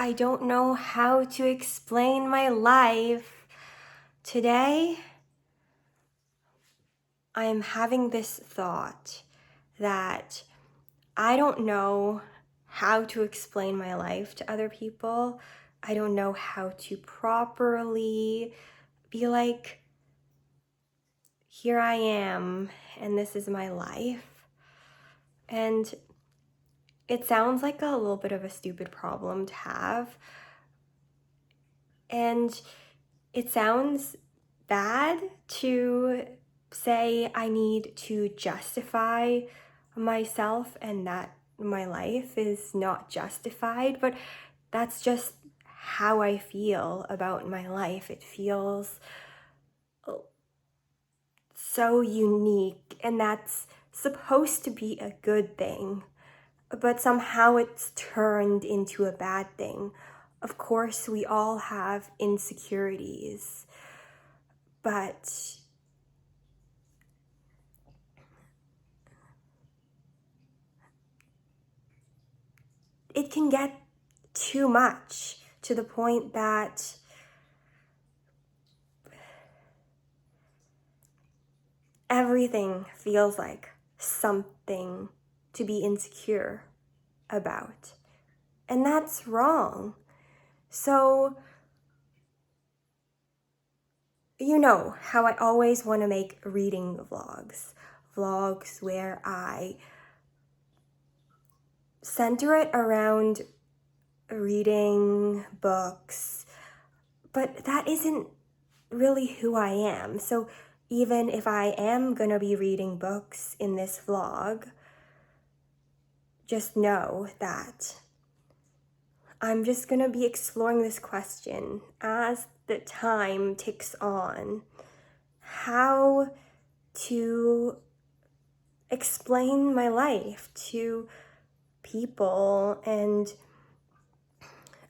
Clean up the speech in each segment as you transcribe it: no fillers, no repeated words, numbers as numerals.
I don't know how to explain my life. Today, I'm having this thought that I don't know how to explain my life to other people. I don't know how to properly be like, here I am, and this is my life. And it sounds like a little bit of a stupid problem to have. And it sounds bad to say I need to justify myself and that my life is not justified, but that's just how I feel about my life. It feels so unique, and that's supposed to be a good thing, but somehow it's turned into a bad thing. Of course, we all have insecurities, but it can get too much to the point that everything feels like something to be insecure about. And that's wrong. So, you know how I always want to make reading vlogs where I center it around reading books, but that isn't really who I am. So even if I am gonna be reading books in this vlog, just know that I'm just gonna be exploring this question as the time ticks on. How to explain my life to people and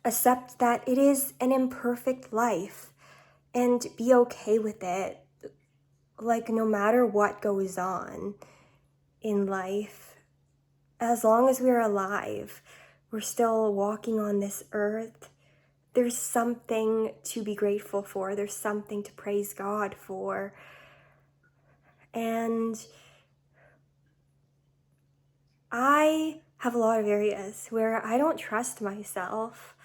accept that it is an imperfect life and be okay with it. Like, no matter what goes on in life, as long as we're alive, we're still walking on this earth, there's something to be grateful for. There's something to praise God for. And I have a lot of areas where I don't trust myself,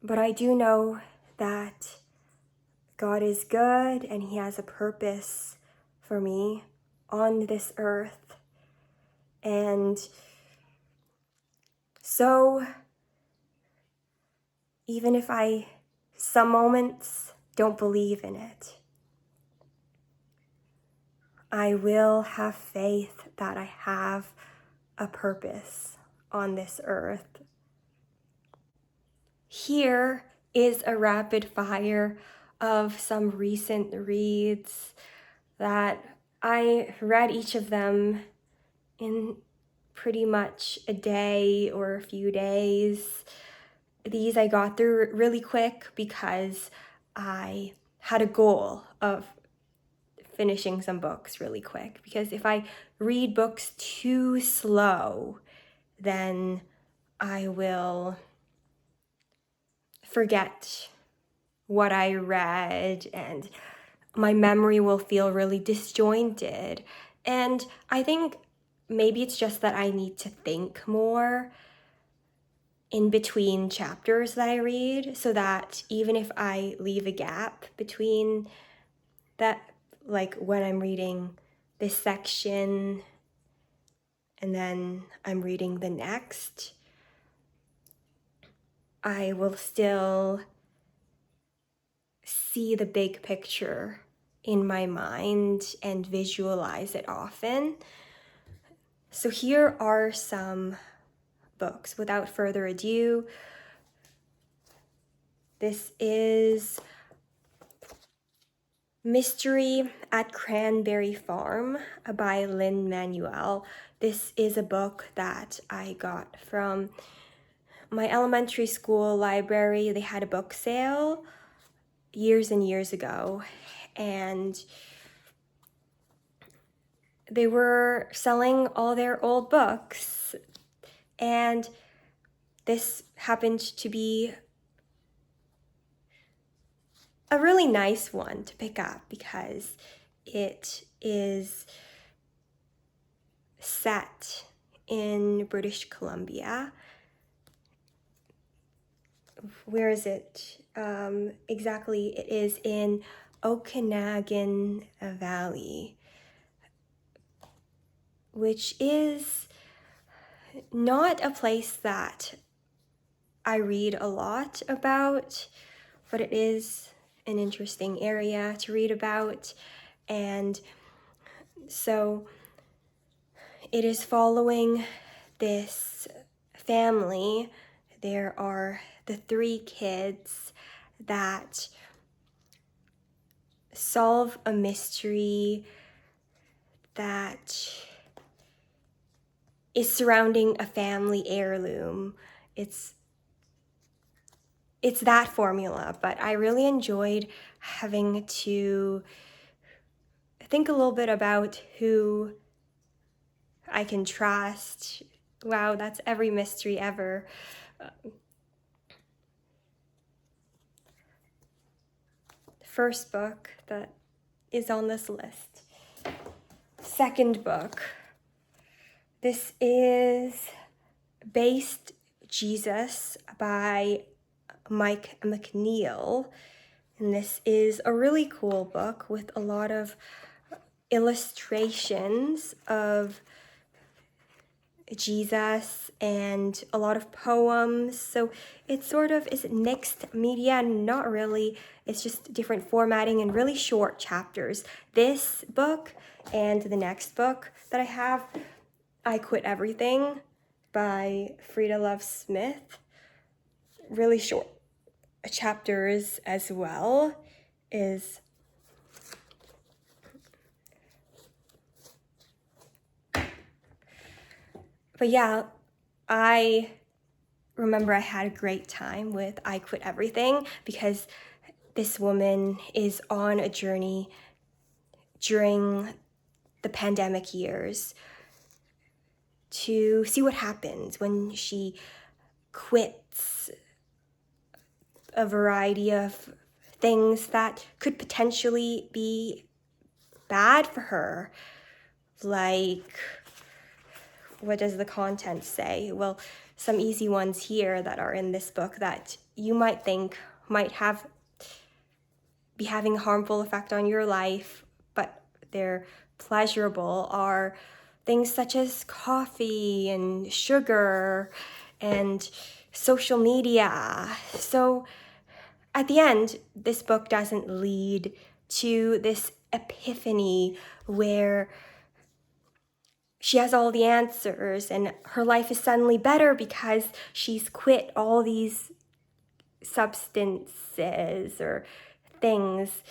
but I do know that God is good and He has a purpose for me on this earth. And so, even if I, some moments, don't believe in it, I will have faith that I have a purpose on this earth. Here is a rapid fire of some recent reads that I read each of them in pretty much a day or a few days. These I got through really quick because I had a goal of finishing some books really quick. Because if I read books too slow, then I will forget what I read and my memory will feel really disjointed. And I think maybe it's just that I need to think more in between chapters that I read, so that even if I leave a gap between that, like when I'm reading this section and then I'm reading the next, I will still see the big picture in my mind and visualize it often. So here are some books. Without further ado, this is Mystery at Cranberry Farm by Lin-Manuel. This is a book that I got from my elementary school library. They had a book sale years and years ago, and they were selling all their old books. And this happened to be a really nice one to pick up because it is set in British Columbia. Where is it? Exactly, it is in Okanagan Valley, which is not a place that I read a lot about, but it is an interesting area to read about. And so it is following this family. There are the 3 kids that solve a mystery that is surrounding a family heirloom. It's that formula, but I really enjoyed having to think a little bit about who I can trust. Wow, that's every mystery ever. First book that is on this list. Second book. This is Based Jesus by Mike McNeil. And this is a really cool book with a lot of illustrations of Jesus and a lot of poems. So it sort of is mixed media, not really. It's just different formatting and really short chapters. This book and the next book that I have, I Quit Everything by Frida Love Smith, really short chapters as well, is but yeah, I remember I had a great time with I Quit Everything because this woman is on a journey during the pandemic years to see what happens when she quits a variety of things that could potentially be bad for her. Like, what does the content say? Well, some easy ones here that are in this book that you might think might be having a harmful effect on your life, but they're pleasurable, are things such as coffee and sugar and social media. So at the end, this book doesn't lead to this epiphany where she has all the answers and her life is suddenly better because she's quit all these substances or things.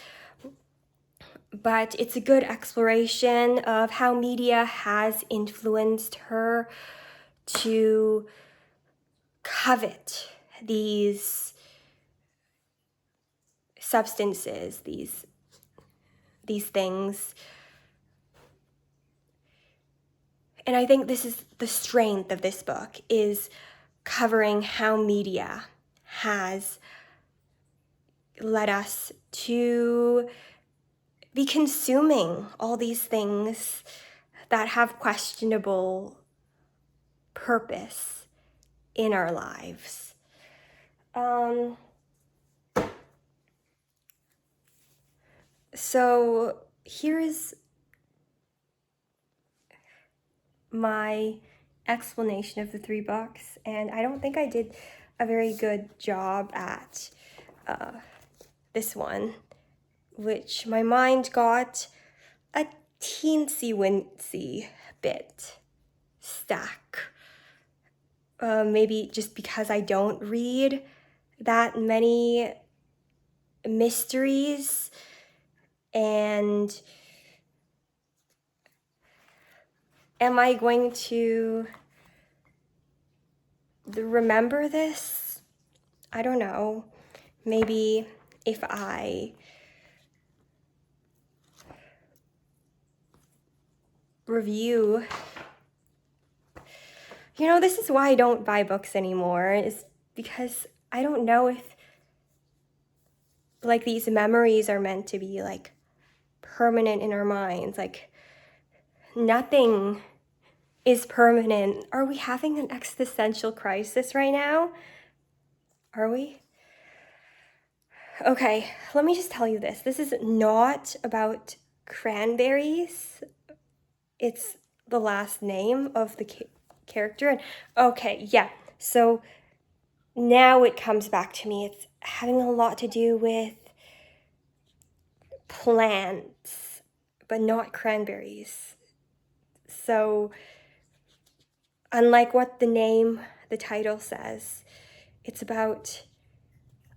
But it's a good exploration of how media has influenced her to covet these substances, these things. And I think this is the strength of this book, is covering how media has led us to be consuming all these things that have questionable purpose in our lives. So here's my explanation of the 3 books, and I don't think I did a very good job at this one, which my mind got a teensy-wincy bit stuck. Maybe just because I don't read that many mysteries, and am I going to remember this? I don't know. Maybe if I review You know, this is why I don't buy books anymore, is because I don't know if like these memories are meant to be like permanent in our minds. Like nothing is permanent. Are we having an existential crisis right now? Are we? Okay, let me just tell you this. This is not about cranberries. It's the last name of the character. And okay, yeah. So now it comes back to me. It's having a lot to do with plants, but not cranberries. So unlike what the title says, it's about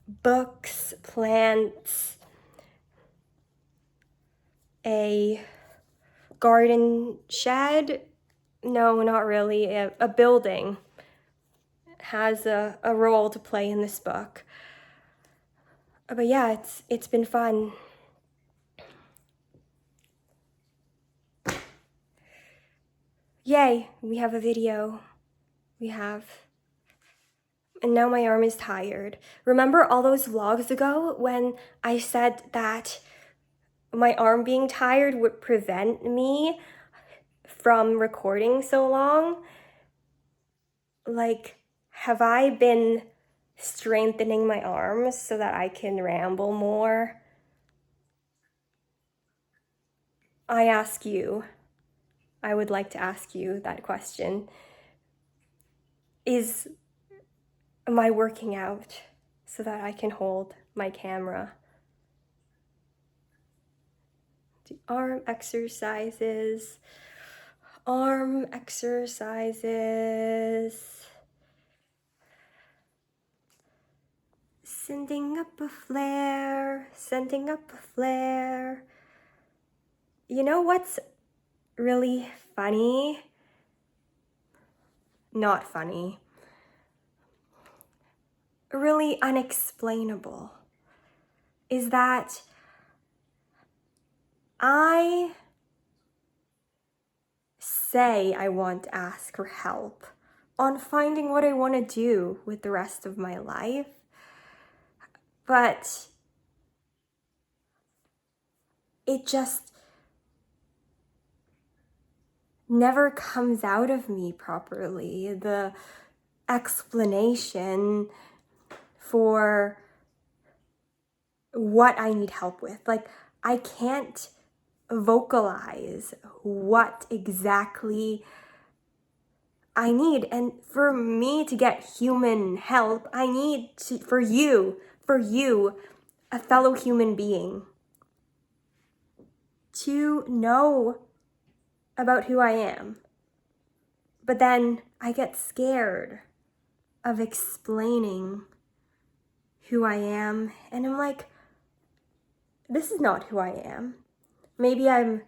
books, plants, a garden shed. No, not really. A building has a role to play in this book. But yeah, it's been fun. Yay, we have a video. We have. And now my arm is tired. Remember all those vlogs ago when I said that my arm being tired would prevent me from recording so long? Like, have I been strengthening my arms so that I can ramble more? I would like to ask you that question. Am I working out so that I can hold my camera? The arm exercises. Sending up a flare. You know what's really funny? Not funny. Really unexplainable is that I say I want to ask for help on finding what I want to do with the rest of my life, but it just never comes out of me properly. The explanation for what I need help with. Like, I can't vocalize what exactly I need. And for me to get human help, I need for you, a fellow human being, to know about who I am. But then I get scared of explaining who I am. And I'm like, this is not who I am. Maybe I'm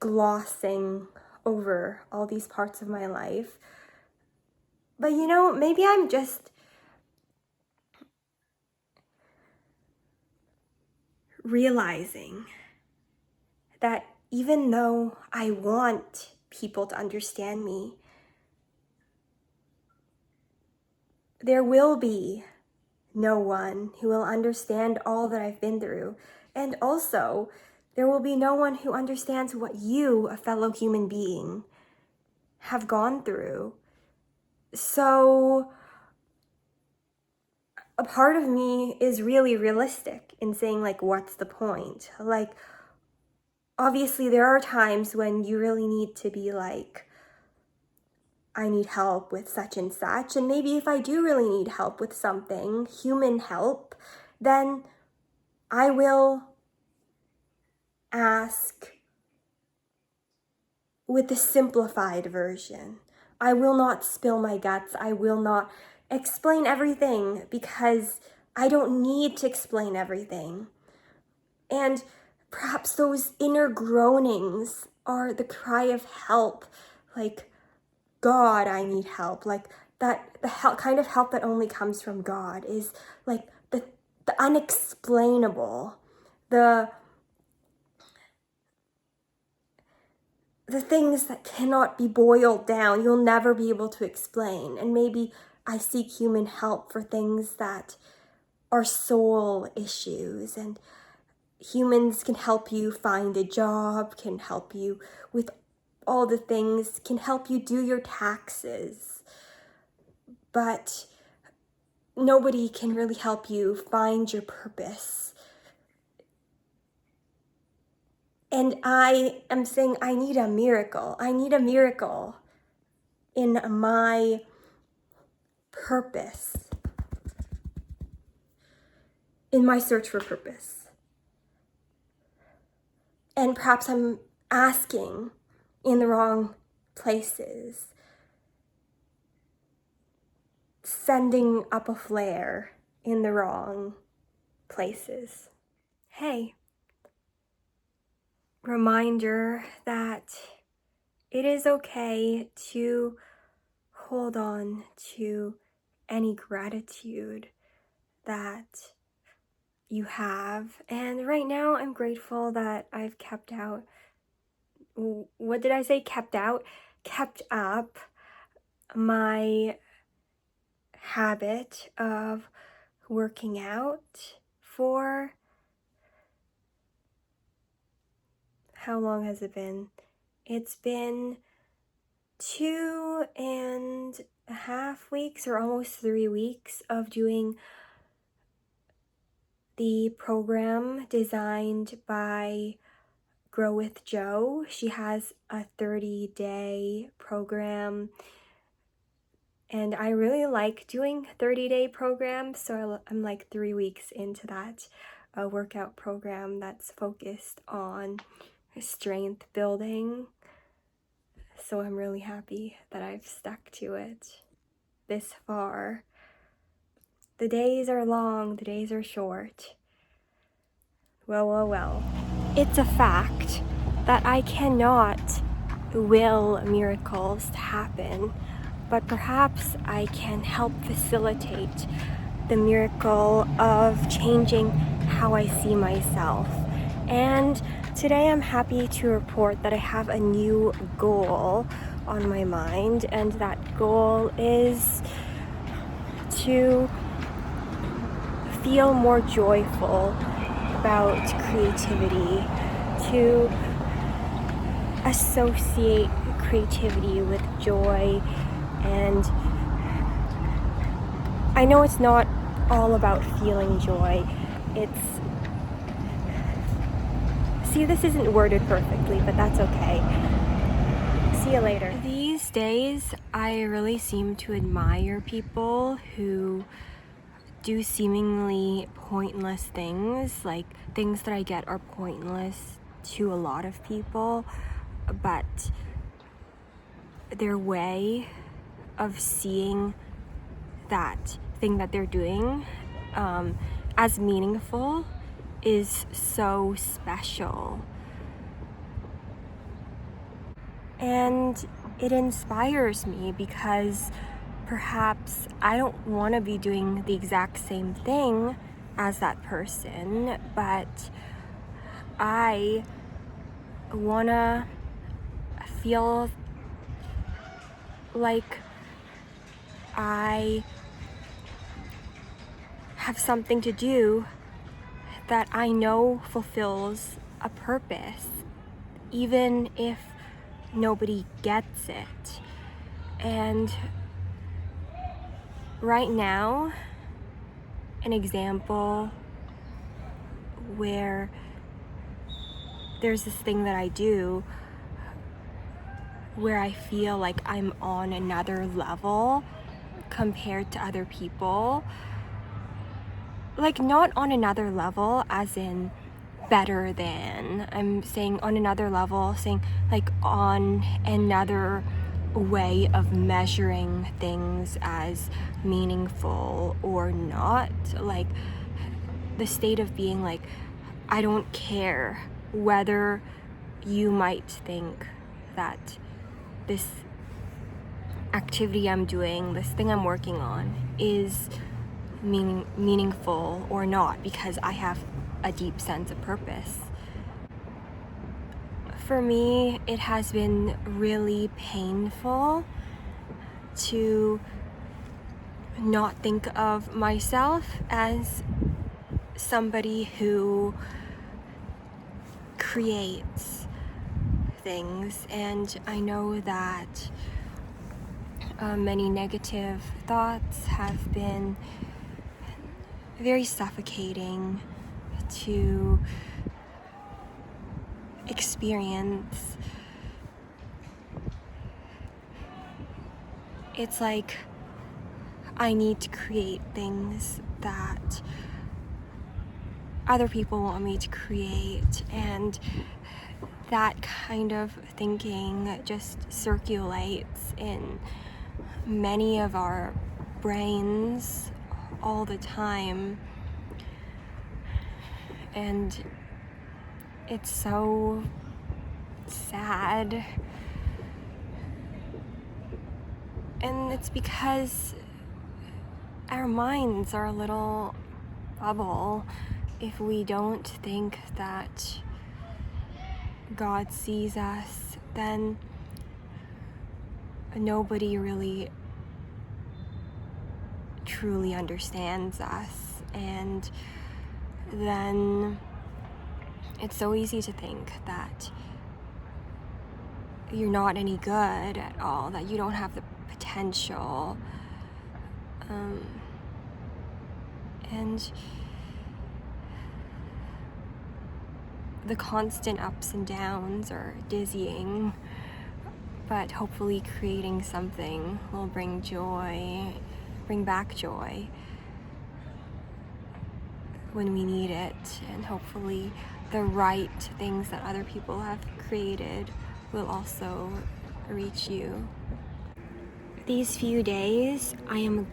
glossing over all these parts of my life. But you know, maybe I'm just realizing that even though I want people to understand me, there will be no one who will understand all that I've been through. And also, there will be no one who understands what you, a fellow human being, have gone through. So a part of me is really realistic in saying, like, what's the point? Like, obviously there are times when you really need to be like, I need help with such and such. And maybe if I do really need help with something, human help, then I will ask with the simplified version. I will not spill my guts. I will not explain everything because I don't need to explain everything. And perhaps those inner groanings are the cry of help, like, God, I need help. Like that, the help, kind of help that only comes from God is like the unexplainable, the the things that cannot be boiled down, you'll never be able to explain. And maybe I seek human help for things that are soul issues, and humans can help you find a job, can help you with all the things, can help you do your taxes. But nobody can really help you find your purpose. And I am saying I need a miracle. I need a miracle in my purpose, in my search for purpose. And perhaps I'm asking in the wrong places, sending up a flare in the wrong places. Hey, reminder that it is okay to hold on to any gratitude that you have. And right now I'm grateful that I've kept up my habit of working out for, how long has it been? It's been 2.5 weeks or almost 3 weeks of doing the program designed by Grow with Jo. She has a 30-day program, and I really like doing 30-day programs, so I'm like 3 weeks into that workout program that's focused on strength building. So I'm really happy that I've stuck to it this far. The days are long, the days are short. Well. It's a fact that I cannot will miracles to happen, but perhaps I can help facilitate the miracle of changing how I see myself. And today I'm happy to report that I have a new goal on my mind, and that goal is to feel more joyful about creativity, to associate creativity with joy. And I know it's not all about feeling joy. This isn't worded perfectly, but that's okay. See you later. These days, I really seem to admire people who do seemingly pointless things, like things that I get are pointless to a lot of people, but their way of seeing that thing that they're doing as meaningful is so special. And it inspires me because perhaps I don't want to be doing the exact same thing as that person, but I want to feel like I have something to do that I know fulfills a purpose, even if nobody gets it. And right now, an example where there's this thing that I do where I feel like I'm on another level compared to other people. Like, not on another level as in better than. I'm saying on another level, saying like on another way of measuring things as meaningful or not. Like the state of being like, I don't care whether you might think that this activity I'm doing, this thing I'm working on is meaningful or not, because I have a deep sense of purpose. For me, it has been really painful to not think of myself as somebody who creates things, and I know that many negative thoughts have been very suffocating to experience. It's like I need to create things that other people want me to create, and that kind of thinking just circulates in many of our brains all the time, and it's so sad. And it's because our minds are a little bubble. If we don't think that God sees us, then nobody really truly understands us, and then it's so easy to think that you're not any good at all, that you don't have the potential, and the constant ups and downs are dizzying, but hopefully creating something will bring back joy when we need it, and hopefully the right things that other people have created will also reach you. These few days, I'm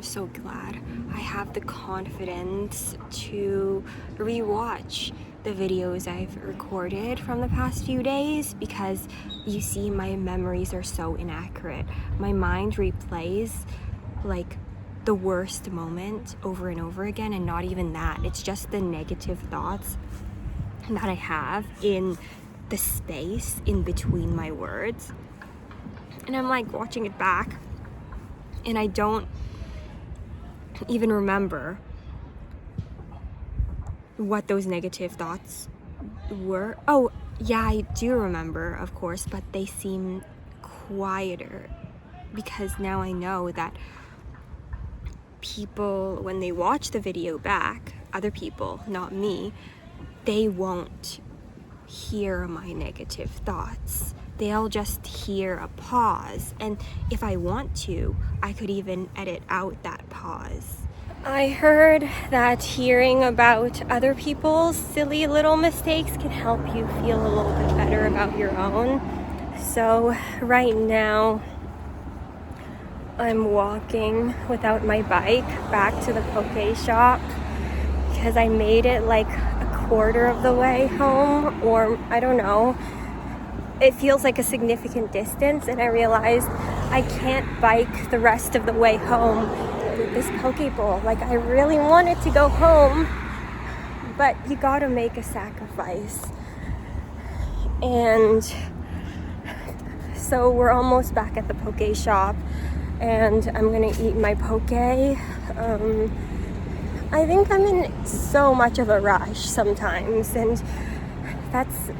so glad I have the confidence to rewatch the videos I've recorded from the past few days, because you see, my memories are so inaccurate. My mind replays like the worst moment over and over again, and not even that. It's just the negative thoughts that I have in the space in between my words. And I'm like watching it back, and I don't even remember what those negative thoughts were. Oh, yeah, I do remember, of course, but they seem quieter, because now I know that people, when they watch the video back, other people, not me, they won't hear my negative thoughts. They'll just hear a pause, and if I want to, I could even edit out that pause. I heard that hearing about other people's silly little mistakes can help you feel a little bit better about your own. So right now, I'm walking without my bike back to the poke shop, because I made it like a quarter of the way home, or I don't know. It feels like a significant distance, and I realized I can't bike the rest of the way home with this poke bowl. Like, I really wanted to go home, but you gotta make a sacrifice. And so we're almost back at the poke shop, and I'm gonna eat my poke. I think I'm in so much of a rush sometimes, and that's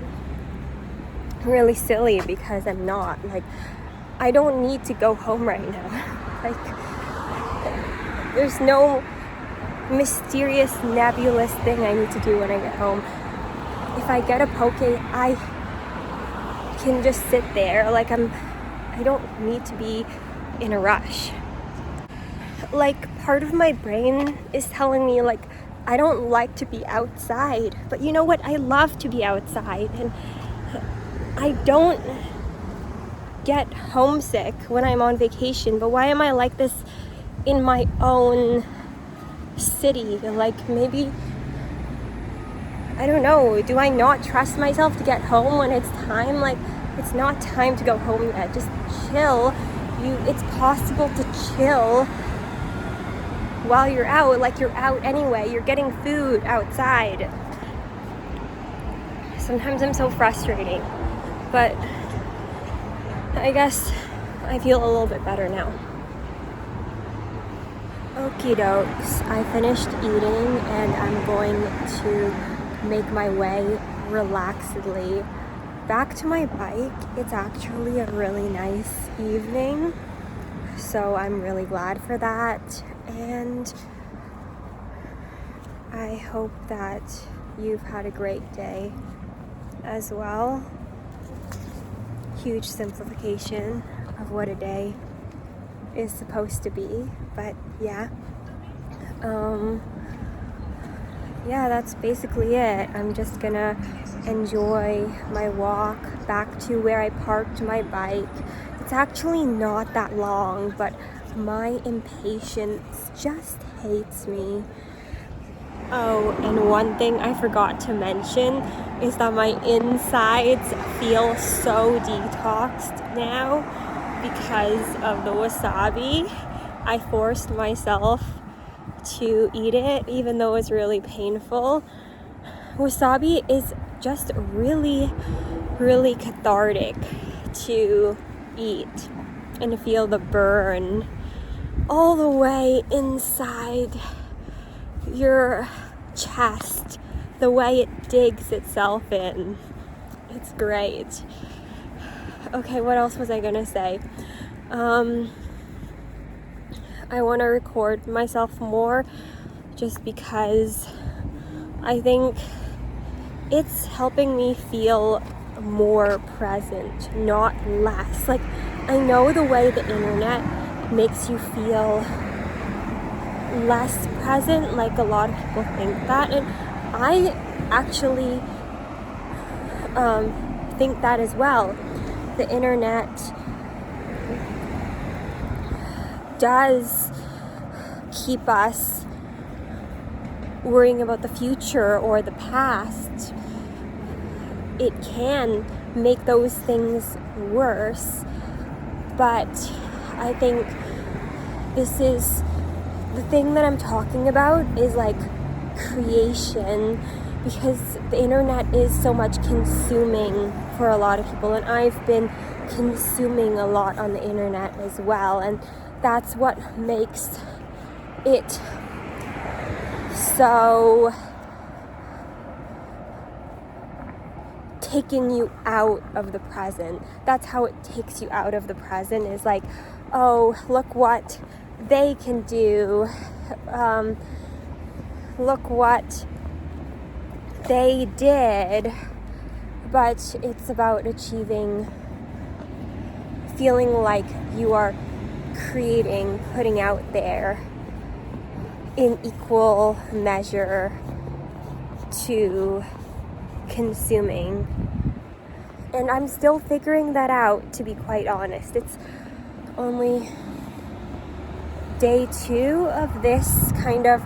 really silly, because I'm not. Like, I don't need to go home right now. Like, there's no mysterious, nebulous thing I need to do when I get home. If I get a poke, I can just sit there. Like, I don't need to be in a rush. Like, part of my brain is telling me, like, I don't like to be outside, but you know what? I love to be outside, and I don't get homesick when I'm on vacation. But why am I like this in my own city? Like, maybe, I don't know, do I not trust myself to get home when it's time? Like, it's not time to go home yet. Just chill. It's possible to chill while you're out. Like, you're out anyway. You're getting food outside. So Sometimes I'm so frustrating, but I guess I feel a little bit better now. Okie dokes, I finished eating and I'm going to make my way relaxedly back to my bike. It's actually a really nice evening, so I'm really glad for that, and I hope that you've had a great day as well. Huge simplification of what a day is supposed to be, but yeah, that's basically it. I'm just gonna enjoy my walk back to where I parked my bike. It's actually not that long, but my impatience just hates me. Oh, and one thing I forgot to mention is that my insides feel so detoxed now because of the wasabi. I forced myself to eat it even though it's really painful. Wasabi is just really, really cathartic to eat and to feel the burn all the way inside your chest, the way it digs itself in. It's great. Okay, what else was I gonna say? I want to record myself more just because I think it's helping me feel more present, not less. Like, I know the way the internet makes you feel less present, like a lot of people think that, and I actually think that as well. The internet does keep us worrying about the future or the past. It can make those things worse, but I think this is the thing that I'm talking about is like creation, because the internet is so much consuming for a lot of people, and I've been consuming a lot on the internet as well, and that's what makes it so taking you out of the present. That's how it takes you out of the present, is like, oh, look what they can do, look what they did. But it's about feeling like you are creating, putting out there in equal measure to consuming. And I'm still figuring that out, to be quite honest. It's only day 2 of this kind of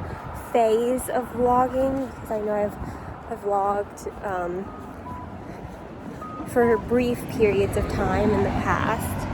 phase of vlogging, because I know I've vlogged for brief periods of time in the past.